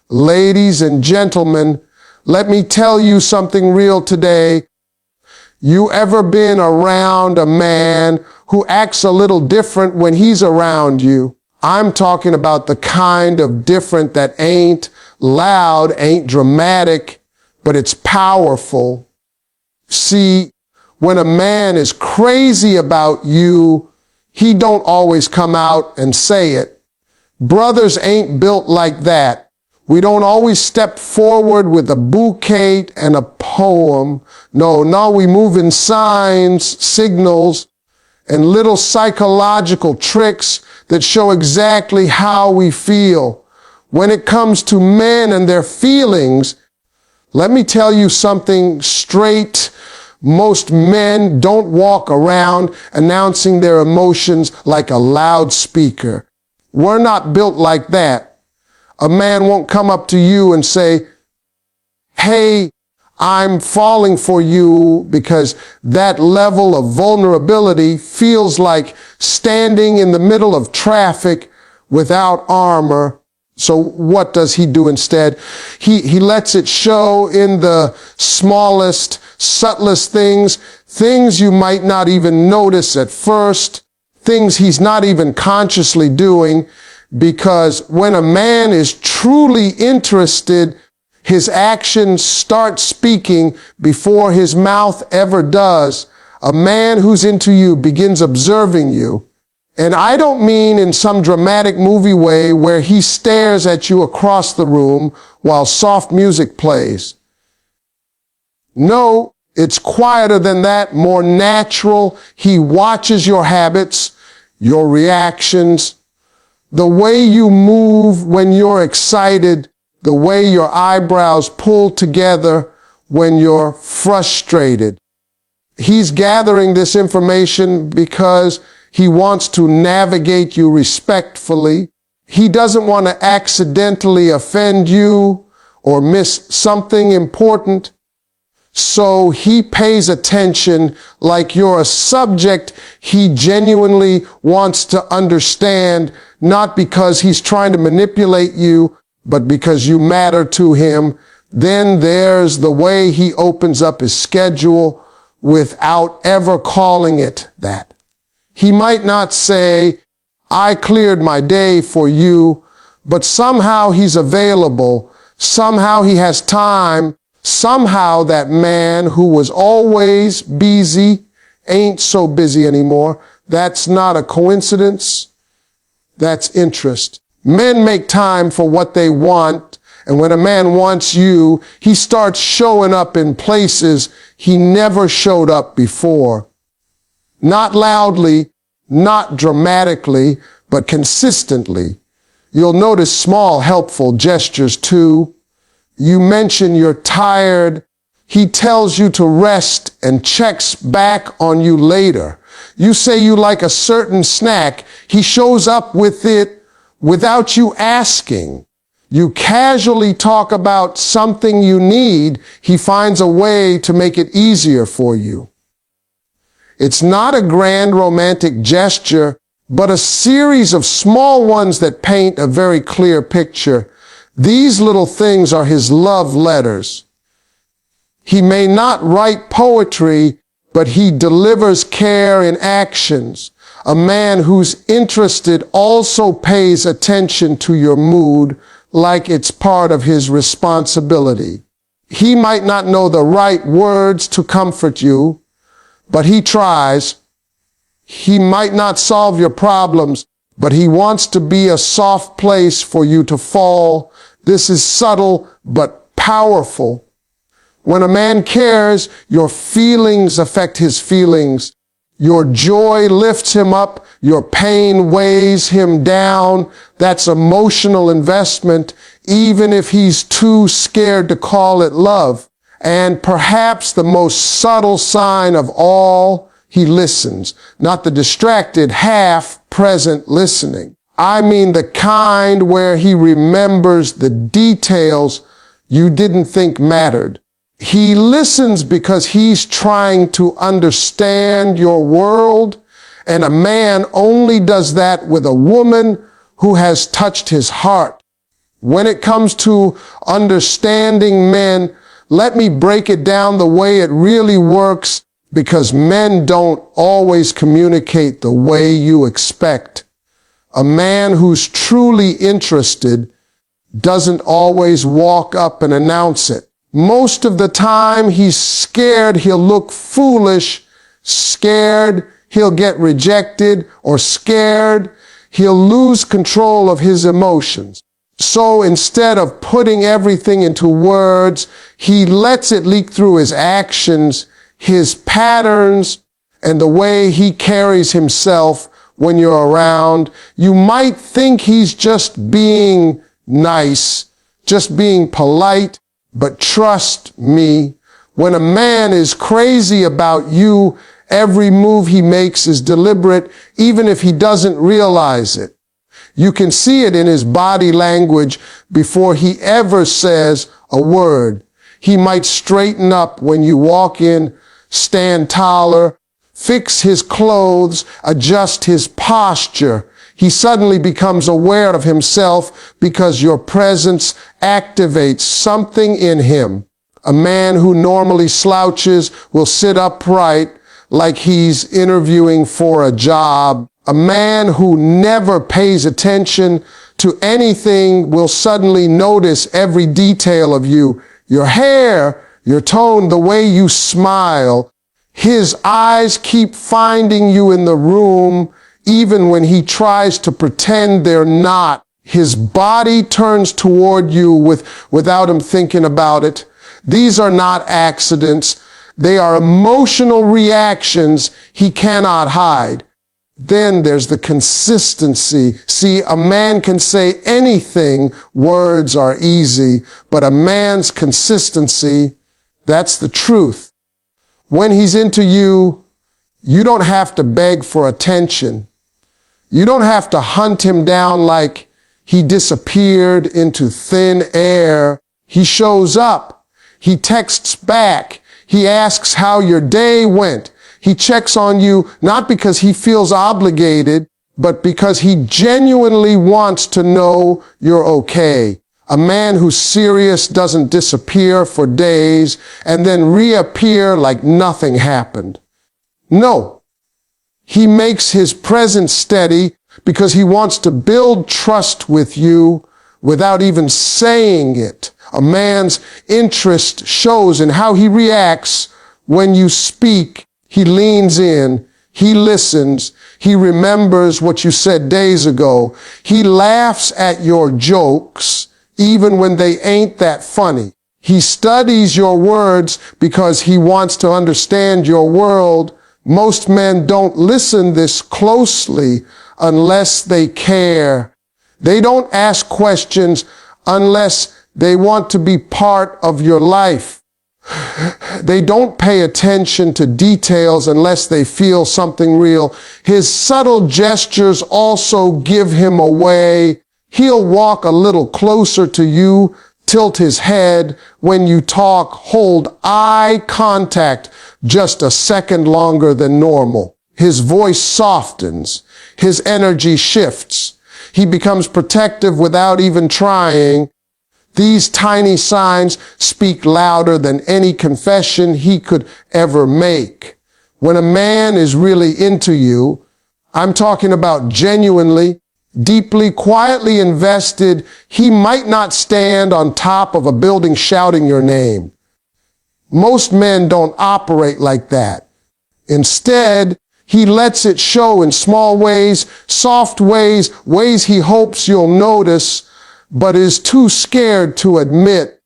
Ladies and gentlemen, let me tell you something real today. You ever been around a man who acts a little different when he's around you? I'm talking about the kind of different that ain't loud, ain't dramatic, but it's powerful. See, when a man is crazy about you, he don't always come out and say it. Brothers ain't built like that. We don't always step forward with a bouquet and a poem. No, we move in signs, signals, and little psychological tricks that show exactly how we feel. When it comes to men and their feelings, let me tell you something straight. Most men don't walk around announcing their emotions like a loudspeaker. We're not built like that. A man won't come up to you and say, "Hey, I'm falling for you," because that level of vulnerability feels like standing in the middle of traffic without armor. So what does he do instead? He lets it show in the smallest, subtlest things you might not even notice at first, things he's not even consciously doing, because when a man is truly interested, his actions start speaking before his mouth ever does. A man who's into you begins observing you. And I don't mean in some dramatic movie way where he stares at you across the room while soft music plays. No, it's quieter than that, more natural. He watches your habits, your reactions, the way you move when you're excited, the way your eyebrows pull together when you're frustrated. He's gathering this information because he wants to navigate you respectfully. He doesn't want to accidentally offend you or miss something important. So he pays attention like you're a subject he genuinely wants to understand, not because he's trying to manipulate you, but because you matter to him. Then there's the way he opens up his schedule without ever calling it that. He might not say, "I cleared my day for you," but somehow he's available. Somehow he has time. Somehow that man who was always busy ain't so busy anymore. That's not a coincidence. That's interest. Men make time for what they want, and when a man wants you, he starts showing up in places he never showed up before. Not loudly, not dramatically, but consistently. You'll notice small, helpful gestures too. You mention you're tired. He tells you to rest and checks back on you later. You say you like a certain snack. He shows up with it without you asking. You casually talk about something you need. He finds a way to make it easier for you. It's not a grand romantic gesture, but a series of small ones that paint a very clear picture. These little things are his love letters. He may not write poetry, but he delivers care in actions. A man who's interested also pays attention to your mood like it's part of his responsibility. He might not know the right words to comfort you, but he tries. He might not solve your problems, but he wants to be a soft place for you to fall. This is subtle but powerful. When a man cares, your feelings affect his feelings. Your joy lifts him up. Your pain weighs him down. That's emotional investment, even if he's too scared to call it love. And perhaps the most subtle sign of all, he listens. Not the distracted, half-present listening. I mean the kind where he remembers the details you didn't think mattered. He listens because he's trying to understand your world, and a man only does that with a woman who has touched his heart. When it comes to understanding men, let me break it down the way it really works, because men don't always communicate the way you expect. A man who's truly interested doesn't always walk up and announce it. Most of the time he's scared he'll look foolish, scared he'll get rejected, or scared he'll lose control of his emotions. So instead of putting everything into words, he lets it leak through his actions, his patterns, and the way he carries himself when you're around. You might think he's just being nice, just being polite, but trust me, when a man is crazy about you, every move he makes is deliberate, even if he doesn't realize it. You can see it in his body language before he ever says a word. He might straighten up when you walk in, stand taller, fix his clothes, adjust his posture. He suddenly becomes aware of himself because your presence activates something in him. A man who normally slouches will sit upright like he's interviewing for a job. A man who never pays attention to anything will suddenly notice every detail of you. Your hair, your tone, the way you smile. His eyes keep finding you in the room, even when he tries to pretend they're not. His body turns toward you without him thinking about it. These are not accidents. They are emotional reactions he cannot hide. Then there's the consistency. See, a man can say anything, words are easy, but a man's consistency, that's the truth. When he's into you, you don't have to beg for attention. You don't have to hunt him down like he disappeared into thin air. He shows up. He texts back. He asks how your day went. He checks on you not because he feels obligated, but because he genuinely wants to know you're okay. A man who's serious doesn't disappear for days and then reappear like nothing happened. No, he makes his presence steady because he wants to build trust with you without even saying it. A man's interest shows in how he reacts when you speak. He leans in, he listens, he remembers what you said days ago. He laughs at your jokes, even when they ain't that funny. He studies your words because he wants to understand your world. Most men don't listen this closely unless they care. They don't ask questions unless they want to be part of your life. They don't pay attention to details unless they feel something real. His subtle gestures also give him away. He'll walk a little closer to you, tilt his head. When you talk, hold eye contact just a second longer than normal. His voice softens. His energy shifts. He becomes protective without even trying. These tiny signs speak louder than any confession he could ever make. When a man is really into you, I'm talking about genuinely, deeply, quietly invested, he might not stand on top of a building shouting your name. Most men don't operate like that. Instead, he lets it show in small ways, soft ways, ways he hopes you'll notice, but is too scared to admit.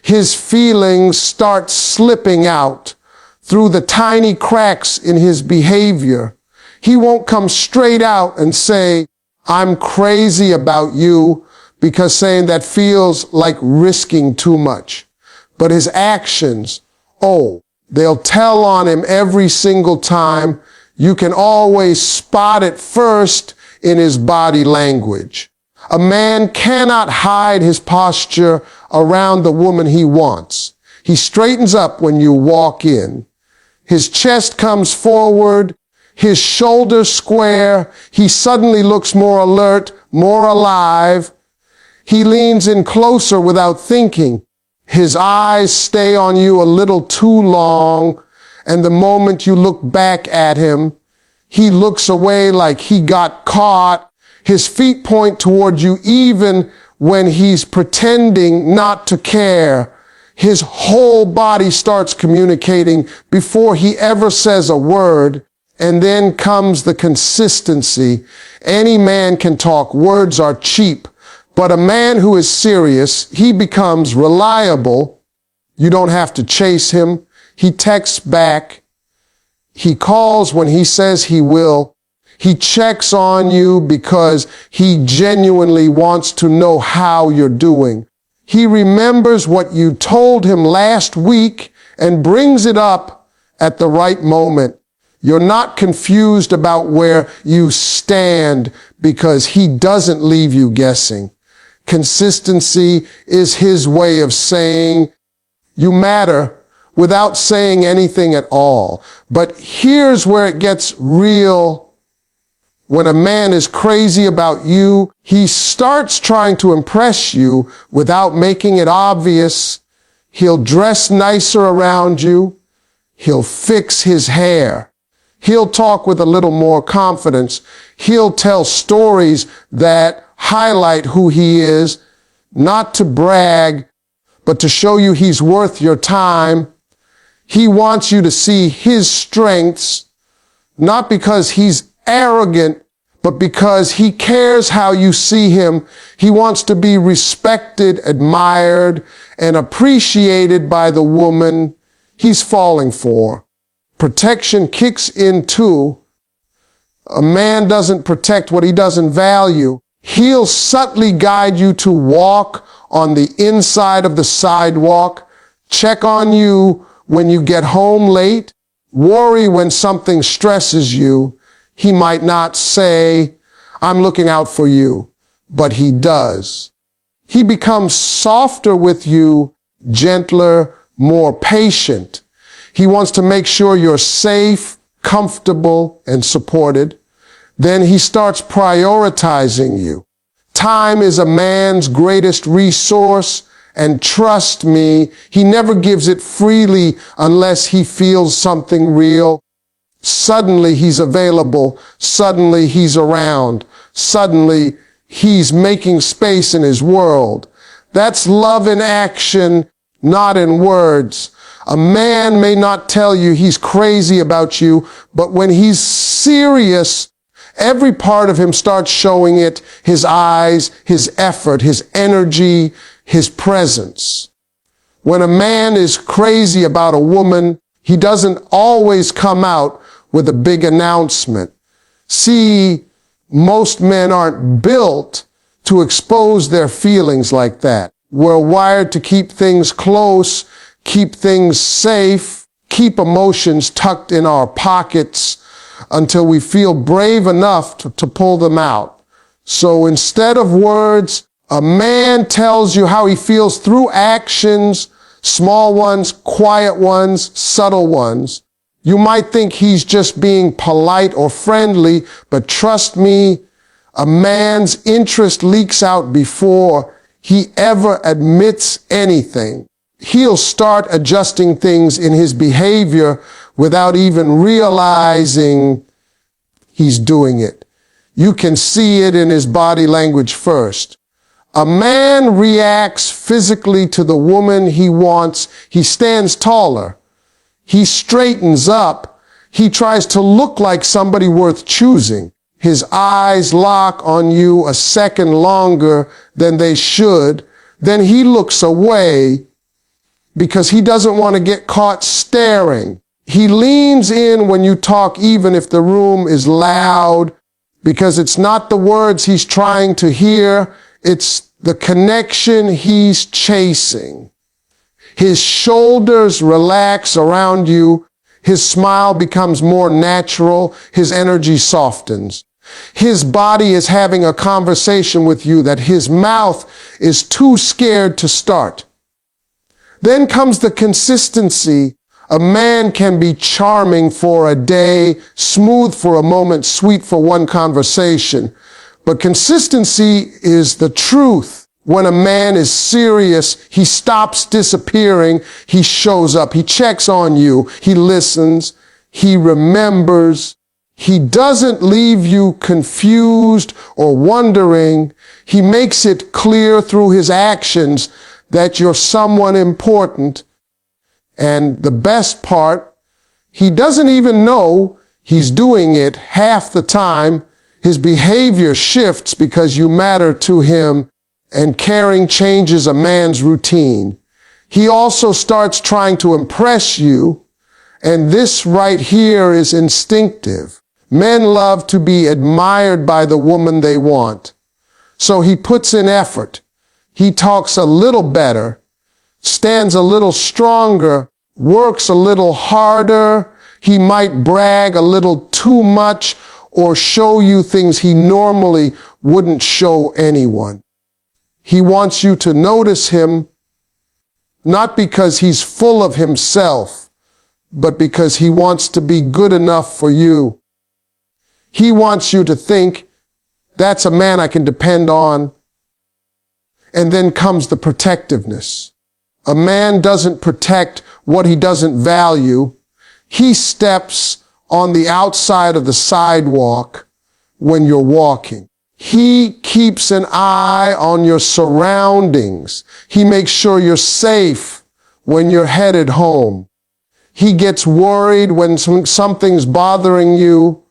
His feelings start slipping out through the tiny cracks in his behavior. He won't come straight out and say, I'm crazy about you, because saying that feels like risking too much. But his actions, they'll tell on him every single time. You can always spot it first in his body language. A man cannot hide his posture around the woman he wants. He straightens up when you walk in. His chest comes forward, his shoulders square. He suddenly looks more alert, more alive. He leans in closer without thinking. His eyes stay on you a little too long, and the moment you look back at him, he looks away like he got caught. His feet point toward you even when he's pretending not to care. His whole body starts communicating before he ever says a word. And then comes the consistency. Any man can talk. Words are cheap. But a man who is serious, he becomes reliable. You don't have to chase him. He texts back. He calls when he says he will. He checks on you because he genuinely wants to know how you're doing. He remembers what you told him last week and brings it up at the right moment. You're not confused about where you stand because he doesn't leave you guessing. Consistency is his way of saying you matter without saying anything at all. But here's where it gets real. When a man is crazy about you, he starts trying to impress you without making it obvious. He'll dress nicer around you. He'll fix his hair. He'll talk with a little more confidence. He'll tell stories that highlight who he is, not to brag, but to show you he's worth your time. He wants you to see his strengths, not because he's arrogant, but because he cares how you see him. He wants to be respected, admired, and appreciated by the woman he's falling for. Protection kicks in too. A man doesn't protect what he doesn't value. He'll subtly guide you to walk on the inside of the sidewalk, check on you when you get home late, worry when something stresses you. He might not say, "I'm looking out for you," but he does. He becomes softer with you, gentler, more patient. He wants to make sure you're safe, comfortable, and supported. Then he starts prioritizing you. Time is a man's greatest resource, and trust me, he never gives it freely unless he feels something real. Suddenly he's available. Suddenly he's around. Suddenly he's making space in his world. That's love in action, not in words. A man may not tell you he's crazy about you, but when he's serious, every part of him starts showing it, his eyes, his effort, his energy, his presence. When a man is crazy about a woman, he doesn't always come out with a big announcement. See, most men aren't built to expose their feelings like that. We're wired to keep things close, keep things safe, keep emotions tucked in our pockets until we feel brave enough to pull them out. So instead of words, a man tells you how he feels through actions, small ones, quiet ones, subtle ones. You might think he's just being polite or friendly, but trust me, a man's interest leaks out before he ever admits anything. He'll start adjusting things in his behavior without even realizing he's doing it. You can see it in his body language first. A man reacts physically to the woman he wants. He stands taller. He straightens up. He tries to look like somebody worth choosing. His eyes lock on you a second longer than they should. Then he looks away because he doesn't want to get caught staring. He leans in when you talk, even if the room is loud, because it's not the words he's trying to hear. It's the connection he's chasing. His shoulders relax around you. His smile becomes more natural. His energy softens. His body is having a conversation with you that his mouth is too scared to start. Then comes the consistency. A man can be charming for a day, smooth for a moment, sweet for one conversation. But consistency is the truth. When a man is serious, he stops disappearing. He shows up. He checks on you. He listens. He remembers. He doesn't leave you confused or wondering. He makes it clear through his actions that you're someone important. And the best part, he doesn't even know he's doing it half the time. His behavior shifts because you matter to him, and caring changes a man's routine. He also starts trying to impress you, and this right here is instinctive. Men love to be admired by the woman they want. So he puts in effort. He talks a little better, stands a little stronger, works a little harder. He might brag a little too much or show you things he normally wouldn't show anyone. He wants you to notice him, not because he's full of himself, but because he wants to be good enough for you. He wants you to think, that's a man I can depend on. And then comes the protectiveness. A man doesn't protect what he doesn't value. He steps on the outside of the sidewalk when you're walking. He keeps an eye on your surroundings. He makes sure you're safe when you're headed home. He gets worried when something's bothering you.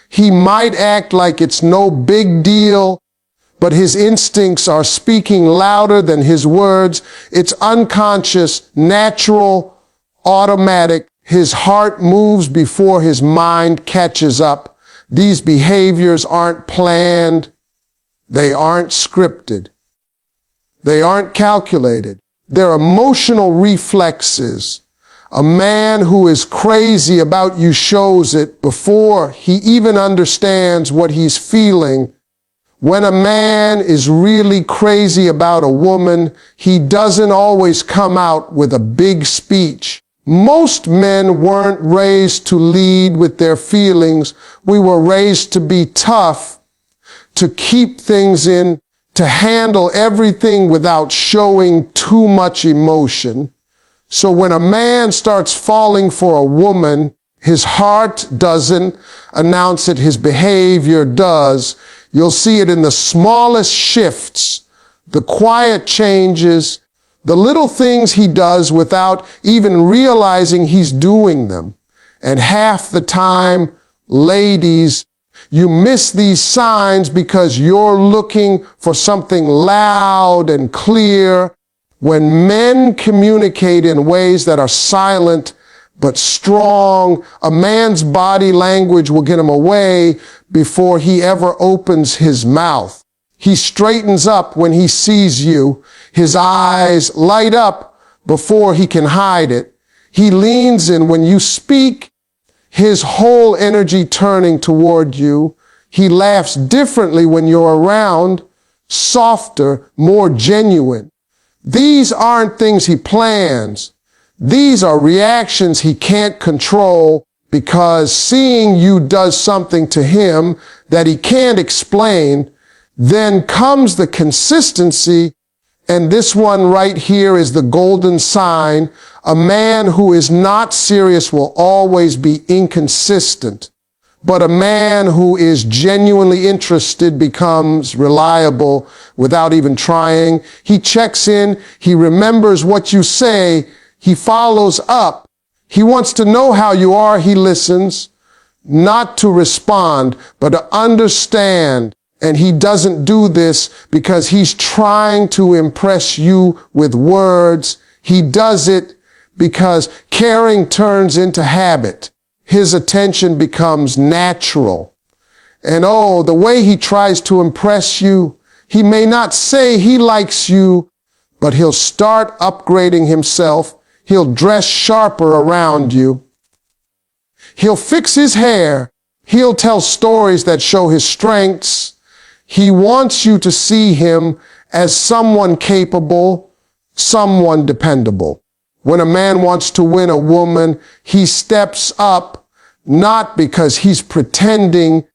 He might act like it's no big deal, but his instincts are speaking louder than his words. It's unconscious, natural, automatic. His heart moves before his mind catches up. These behaviors aren't planned. They aren't scripted. They aren't calculated. They're emotional reflexes. A man who is crazy about you shows it before he even understands what he's feeling. When a man is really crazy about a woman, he doesn't always come out with a big speech. Most men weren't raised to lead with their feelings. We were raised to be tough, to keep things in, to handle everything without showing too much emotion. So when a man starts falling for a woman, his heart doesn't announce it, his behavior does. You'll see it in the smallest shifts, the quiet changes, the little things he does without even realizing he's doing them. And half the time, ladies, you miss these signs because you're looking for something loud and clear. When men communicate in ways that are silent but strong, a man's body language will get him away before he ever opens his mouth. He straightens up when he sees you. His eyes light up before he can hide it. He leans in when you speak, his whole energy turning toward you. He laughs differently when you're around, softer, more genuine. These aren't things he plans. These are reactions he can't control because seeing you does something to him that he can't explain. Then comes the consistency, and this one right here is the golden sign. A man who is not serious will always be inconsistent, but a man who is genuinely interested becomes reliable without even trying. He checks in. He remembers what you say. He follows up. He wants to know how you are. He listens, not to respond, but to understand. And he doesn't do this because he's trying to impress you with words. He does it because caring turns into habit. His attention becomes natural. And oh, the way he tries to impress you, he may not say he likes you, but he'll start upgrading himself. He'll dress sharper around you. He'll fix his hair. He'll tell stories that show his strengths. He wants you to see him as someone capable, someone dependable. When a man wants to win a woman, he steps up, not because he's pretending,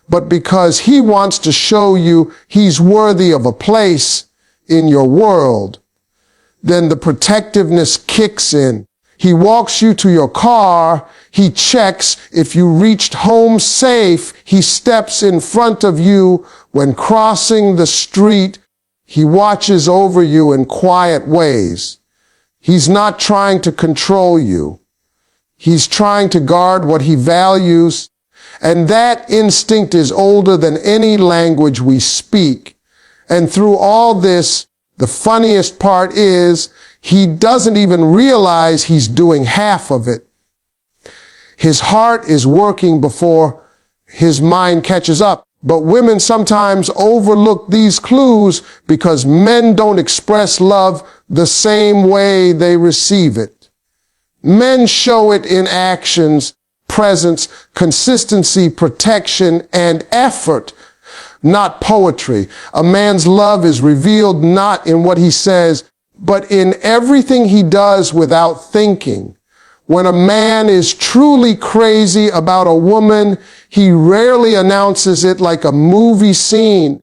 but because he wants to show you he's worthy of a place in your world. Then the protectiveness kicks in. He walks you to your car. He checks if you reached home safe. He steps in front of you when crossing the street. He watches over you in quiet ways. He's not trying to control you. He's trying to guard what he values. And that instinct is older than any language we speak. And through all this, the funniest part is he doesn't even realize he's doing half of it. His heart is working before his mind catches up. But women sometimes overlook these clues because men don't express love the same way they receive it. Men show it in actions, presence, consistency, protection, and effort, not poetry. A man's love is revealed not in what he says, but in everything he does without thinking. When a man is truly crazy about a woman, he rarely announces it like a movie scene.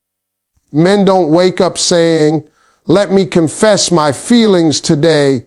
Men don't wake up saying, "Let me confess my feelings today."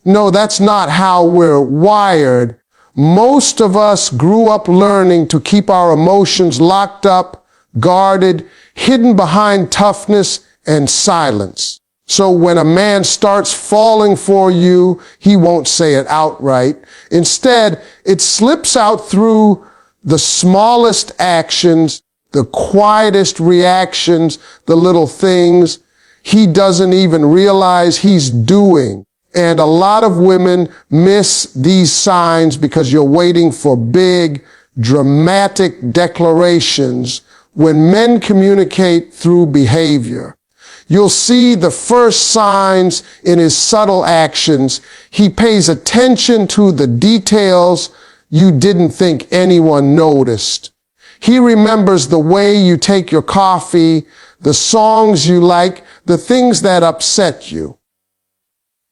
No, that's not how we're wired. Most of us grew up learning to keep our emotions locked up, guarded, hidden behind toughness and silence. So when a man starts falling for you, he won't say it outright. Instead, it slips out through the smallest actions, the quietest reactions, the little things he doesn't even realize he's doing. And a lot of women miss these signs because you're waiting for big, dramatic declarations when men communicate through behavior. You'll see the first signs in his subtle actions. He pays attention to the details you didn't think anyone noticed. He remembers the way you take your coffee, the songs you like, the things that upset you.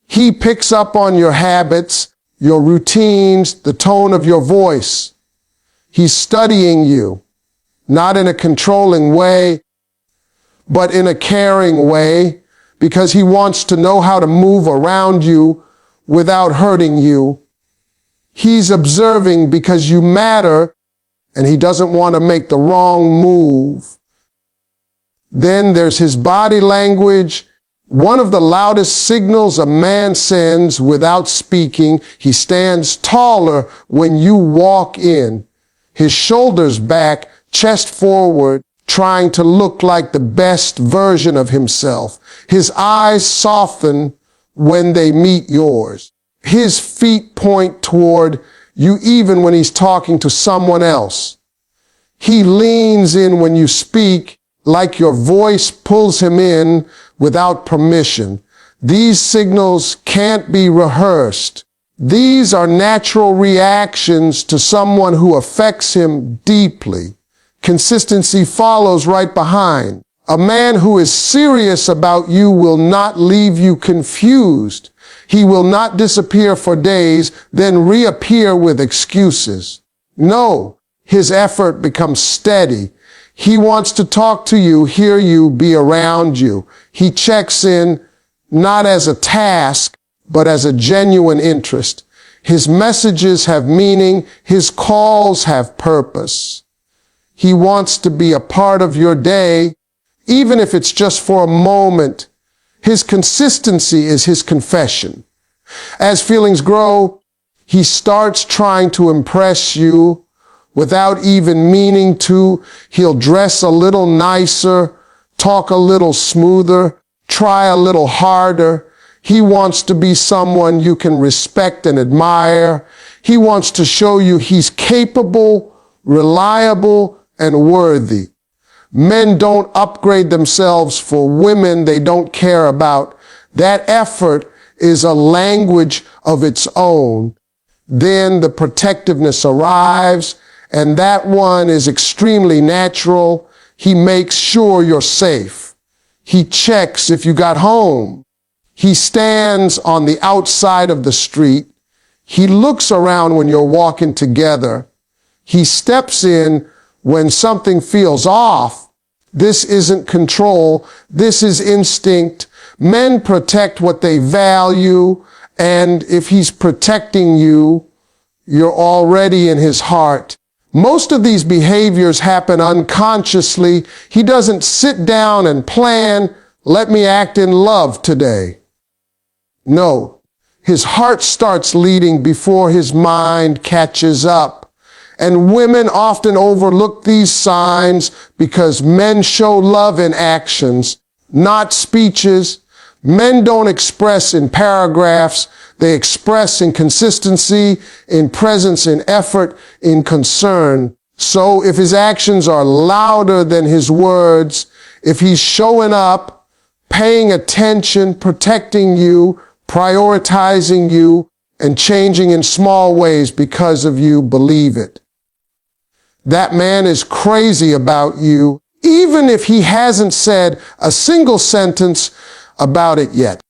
He picks up on your habits, your routines, the tone of your voice. He's studying you, not in a controlling way, but in a caring way, because he wants to know how to move around you without hurting you. He's observing because you matter, and he doesn't want to make the wrong move. Then there's his body language. One of the loudest signals a man sends without speaking. He stands taller when you walk in. His shoulders back, chest forward, trying to look like the best version of himself. His eyes soften when they meet yours. His feet point toward you even when he's talking to someone else. He leans in when you speak, like your voice pulls him in without permission. These signals can't be rehearsed. These are natural reactions to someone who affects him deeply. Consistency follows right behind. A man who is serious about you will not leave you confused. He will not disappear for days, then reappear with excuses. No, his effort becomes steady. He wants to talk to you, hear you, be around you. He checks in not as a task, but as a genuine interest. His messages have meaning. His calls have purpose. He wants to be a part of your day, even if it's just for a moment. His consistency is his confession. As feelings grow, he starts trying to impress you without even meaning to. He'll dress a little nicer, talk a little smoother, try a little harder. He wants to be someone you can respect and admire. He wants to show you he's capable, reliable, and worthy. Men don't upgrade themselves for women they don't care about. That effort is a language of its own. Then the protectiveness arrives, and that one is extremely natural. He makes sure you're safe. He checks if you got home. He stands on the outside of the street. He looks around when you're walking together. He steps in when something feels off. This isn't control. This is instinct. Men protect what they value, and if he's protecting you, you're already in his heart. Most of these behaviors happen unconsciously. He doesn't sit down and plan, let me act in love today. No, his heart starts leading before his mind catches up. And women often overlook these signs because men show love in actions, not speeches. Men don't express in paragraphs. They express in consistency, in presence, in effort, in concern. So if his actions are louder than his words, if he's showing up, paying attention, protecting you, prioritizing you, and changing in small ways because of you, believe it. That man is crazy about you, even if he hasn't said a single sentence about it yet.